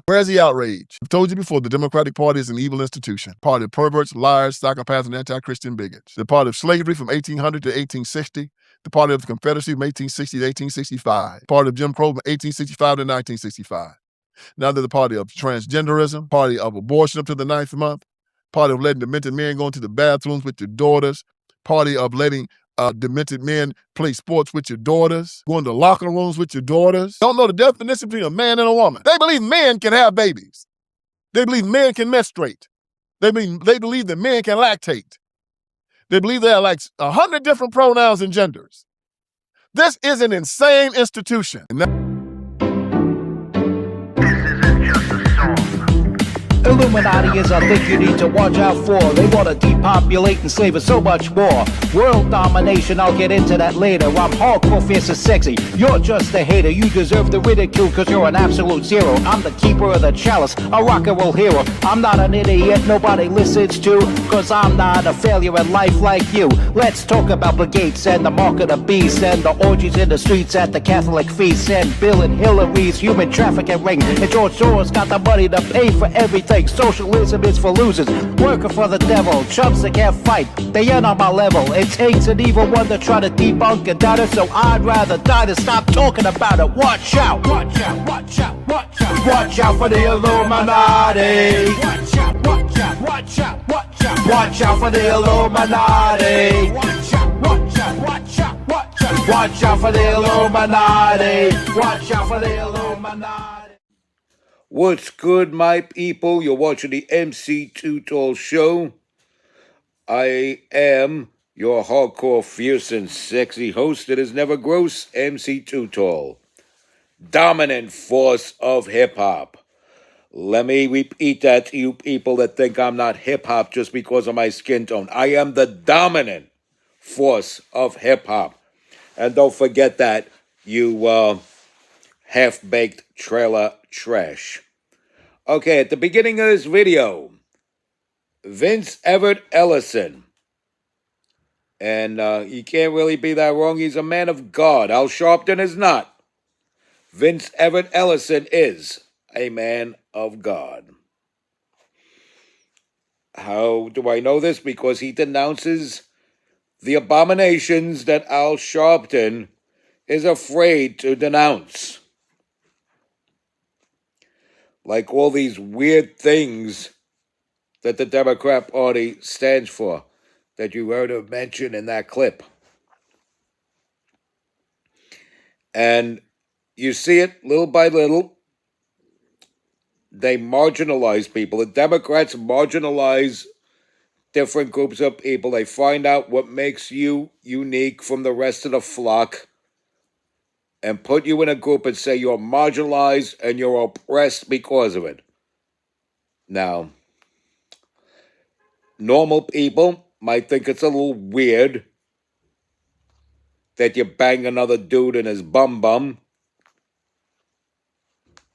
Where's the outrage? I've told you before, the Democratic Party is an evil institution. Party of perverts, liars, psychopaths, and anti-Christian bigots. The party of slavery from 1800 to 1860. The party of the Confederacy from 1860 to 1865. Party of Jim Crow from 1865 to 1965. Now they're the party of transgenderism, party of abortion up to the 9th month, party of letting demented men go into the bathrooms with your daughters, party of letting demented men play sports with your daughters, go into locker rooms with your daughters. Don't know the definition between a man and a woman. They believe men can have babies. They believe men can menstruate. They believe that men can lactate. They believe there are like 100 different pronouns and genders. This is an insane institution. Illuminati is a thing you need to watch out for. They want to depopulate and slave us so much more. World domination, I'll get into that later. I'm hardcore, fierce and sexy. You're just a hater. You deserve the ridicule because you're an absolute zero. I'm the keeper of the chalice, a rock and roll hero. I'm not an idiot nobody listens to, because I'm not a failure in life like you. Let's talk about Bill Gates and the mark of the beast and the orgies in the streets at the Catholic feasts and Bill and Hillary's human trafficking ring. And George Soros got the money to pay for everything. Socialism is for losers, working for the devil. Chumps that can't fight, they ain't on my level. It takes an evil one to try to debunk and doubt it, so I'd rather die than stop talking about it. Watch out, watch out, watch out, watch out. Watch out for the Illuminati. Watch out, watch out, watch out, watch out. Watch out for the Illuminati. Watch out, watch out, watch out, watch out. Watch out for the Illuminati. Watch out for the Illuminati. What's good, my people? You're watching the MC Too Tall Show. I am your hardcore, fierce, and sexy host that is never gross, MC Too Tall. Dominant force of hip-hop. Let me repeat that to you people that think I'm not hip-hop just because of my skin tone. I am the dominant force of hip-hop. And don't forget that, you half-baked trailer trash. Okay, at the beginning of this video, Vince Everett Ellison, and he can't really be that wrong. He's a man of God. Al Sharpton is not. Vince Everett Ellison is a man of God. How do I know this? Because he denounces the abominations that Al Sharpton is afraid to denounce. Like all these weird things that the Democrat Party stands for, that you heard him mention in that clip. And you see it little by little. They marginalize people. The Democrats marginalize different groups of people. They find out what makes you unique from the rest of the flock and put you in a group and say you're marginalized and you're oppressed because of it. Now, normal people might think it's a little weird that you bang another dude in his bum,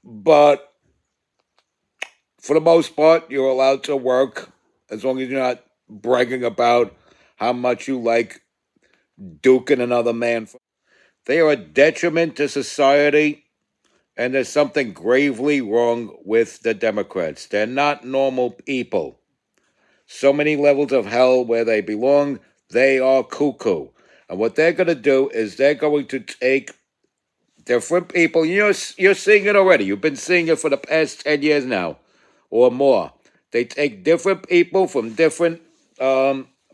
but for the most part, you're allowed to work as long as you're not bragging about how much you like duking another man. They are a detriment to society, and there's something gravely wrong with the Democrats. They're not normal people. So many levels of hell where they belong, they are cuckoo. And what they're going to do is they're going to take different people. You're seeing it already. You've been seeing it for the past 10 years now or more. They take different people from different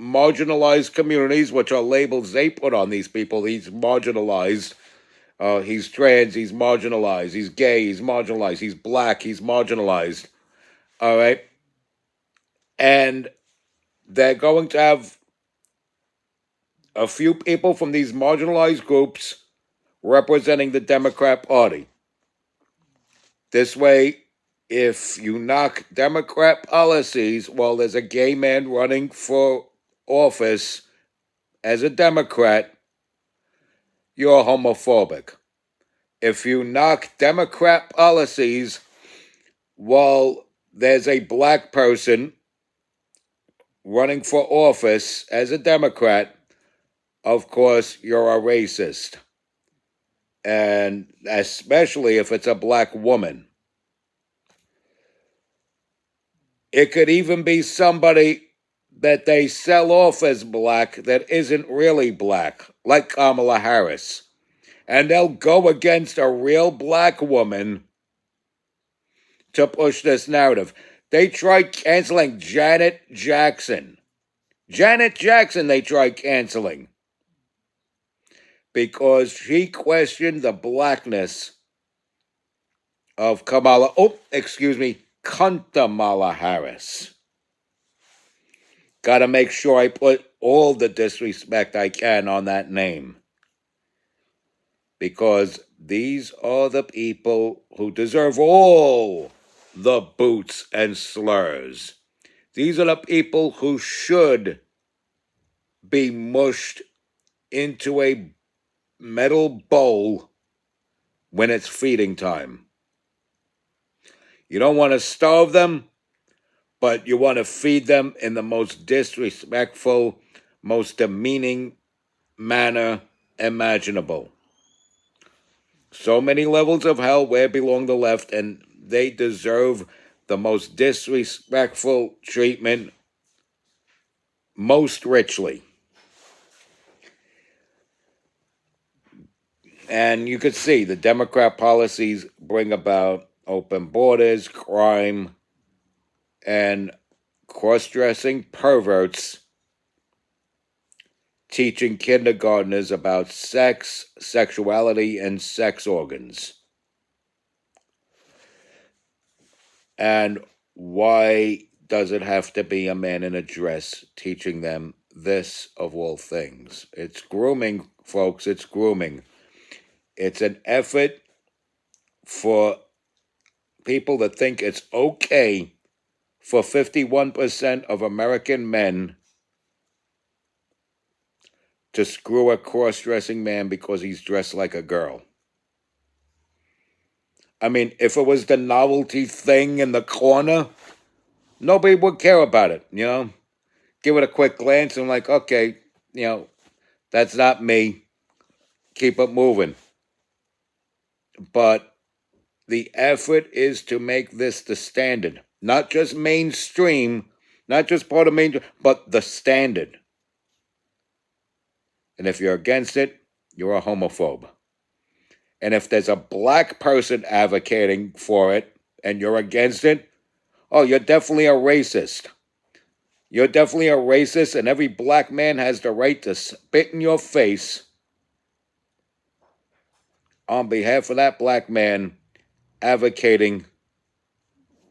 marginalized communities, which are labels they put on these people. He's marginalized. He's trans. He's marginalized. He's gay. He's marginalized. He's black. He's marginalized. All right? And they're going to have a few people from these marginalized groups representing the Democrat Party. This way, if you knock Democrat policies, well, there's a gay man running for office as a Democrat, you're homophobic. If you knock Democrat policies while there's a black person running for office as a Democrat, of course, you're a racist. And especially if it's a black woman. It could even be somebody that they sell off as black that isn't really black, like Kamala Harris. And they'll go against a real black woman to push this narrative. They tried canceling Janet Jackson. Janet Jackson, they tried canceling because she questioned the blackness of Kamala Harris. Gotta make sure I put all the disrespect I can on that name. Because these are the people who deserve all the boots and slurs. These are the people who should be mushed into a metal bowl when it's feeding time. You don't want to starve them, but you want to feed them in the most disrespectful, most demeaning manner imaginable. So many levels of hell where belong the left, and they deserve the most disrespectful treatment most richly. And you could see the Democrat policies bring about open borders, crime, and cross-dressing perverts teaching kindergartners about sex, sexuality, and sex organs. And why does it have to be a man in a dress teaching them this of all things? It's grooming, folks. It's grooming. It's an effort for people that think it's okay for 51% of American men to screw a cross-dressing man because he's dressed like a girl. I mean, if it was the novelty thing in the corner, nobody would care about it, you know? Give it a quick glance and like, okay, you know, that's not me. Keep it moving. But the effort is to make this the standard. Not just mainstream, not just part of mainstream, but the standard. And if you're against it, you're a homophobe. And if there's a black person advocating for it and you're against it, oh, you're definitely a racist. You're definitely a racist, and every black man has the right to spit in your face on behalf of that black man advocating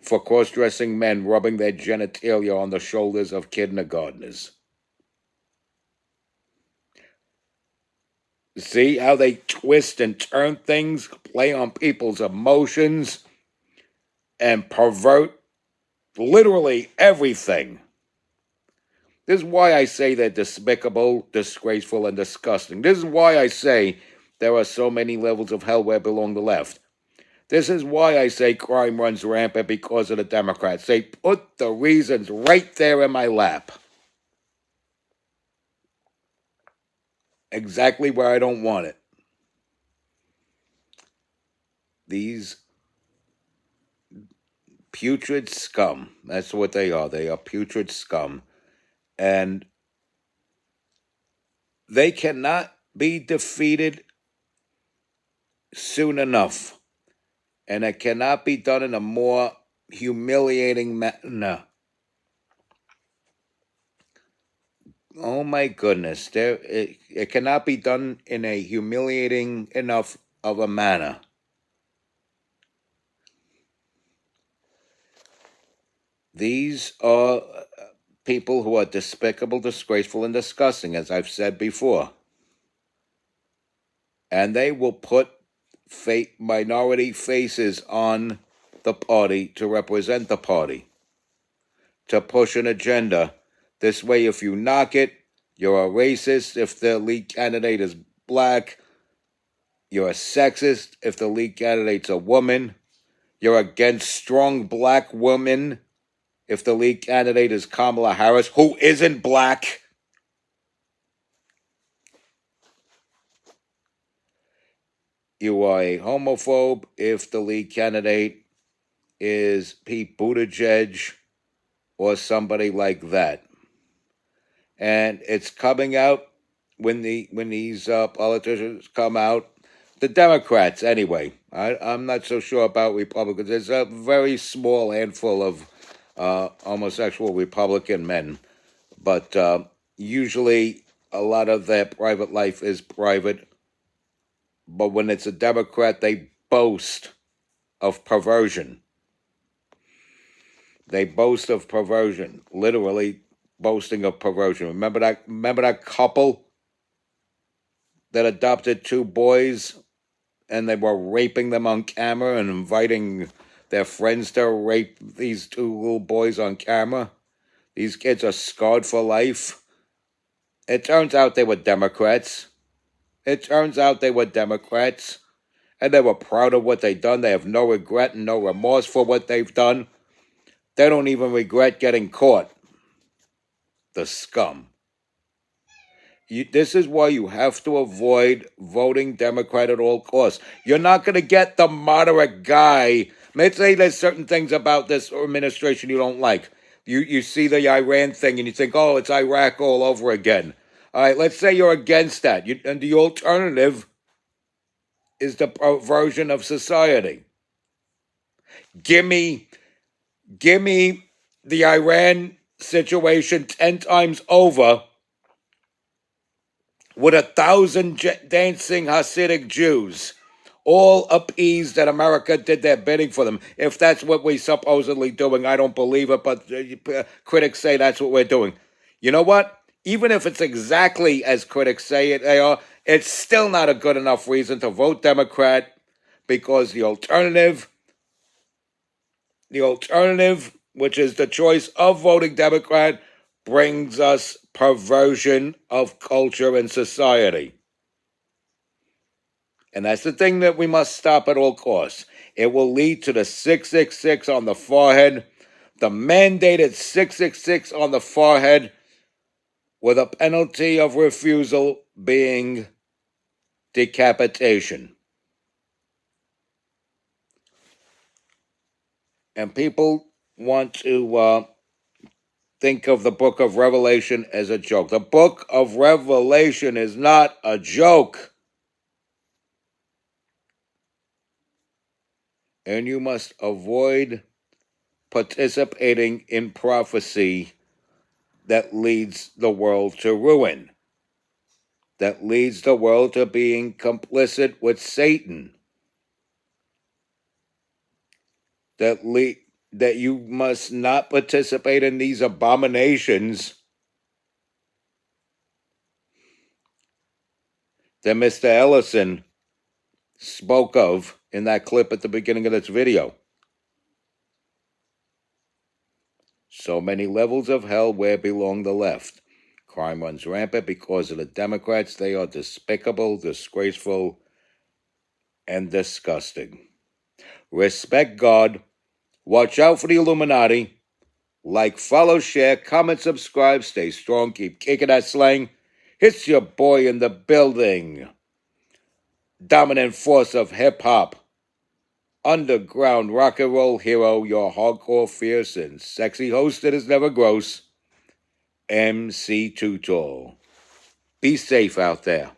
for cross-dressing men rubbing their genitalia on the shoulders of kindergartners. See how they twist and turn things, play on people's emotions, and pervert literally everything. This is why I say they're despicable, disgraceful, and disgusting. This is why I say there are so many levels of hell where belong the left. This is why I say crime runs rampant because of the Democrats. They put the reasons right there in my lap. Exactly where I don't want it. These putrid scum. That's what they are. They are putrid scum. And they cannot be defeated soon enough. And it cannot be done in a more humiliating manner. Oh my goodness. It cannot be done in a humiliating enough of a manner. These are people who are despicable, disgraceful, and disgusting, as I've said before. And they will put minority faces on the party to represent the party, to push an agenda. This way, if you knock it, you're a racist if the lead candidate is black. You're a sexist if the lead candidate's a woman. You're against strong black women if the lead candidate is Kamala Harris, who isn't black. You are a homophobe if the lead candidate is Pete Buttigieg, or somebody like that. And it's coming out when these politicians come out, the Democrats anyway. I'm not so sure about Republicans. There's a very small handful of homosexual Republican men, but usually a lot of their private life is private. But when it's a Democrat, they boast of perversion. They boast of perversion, literally boasting of perversion. Remember that couple that adopted 2 boys and they were raping them on camera and inviting their friends to rape these 2 little boys on camera? These kids are scarred for life. It turns out they were Democrats. And they were proud of what they've done. They have no regret and no remorse for what they've done. They don't even regret getting caught. The scum. This is why you have to avoid voting Democrat at all costs. You're not going to get the moderate guy. Let's say there's certain things about this administration you don't like. You see the Iran thing and you think, oh, it's Iraq all over again. All right, let's say you're against that. And the alternative is the perversion of society. Give me the Iran situation 10 times over with 1,000 dancing Hasidic Jews, all appeased that America did their bidding for them. If that's what we're supposedly doing, I don't believe it, but critics say that's what we're doing. You know what? Even if it's exactly as critics say they are, it's still not a good enough reason to vote Democrat, because the alternative, which is the choice of voting Democrat, brings us perversion of culture and society. And that's the thing that we must stop at all costs. It will lead to the 666 on the forehead, the mandated 666 on the forehead, with a penalty of refusal being decapitation. And people want to think of the book of Revelation as a joke. The book of Revelation is not a joke. And you must avoid participating in prophecy that leads the world to ruin, that leads the world to being complicit with Satan, that you must not participate in these abominations that Mr. Ellison spoke of in that clip at the beginning of this video. So many levels of hell, where belong the left? Crime runs rampant because of the Democrats. They are despicable, disgraceful, and disgusting. Respect God. Watch out for the Illuminati. Like, follow, share, comment, subscribe. Stay strong. Keep kicking that slang. It's your boy in the building. Dominant force of hip-hop. Underground rock and roll hero. Your hardcore, fierce, and sexy host that is never gross. MC Too Tall. Be safe out there.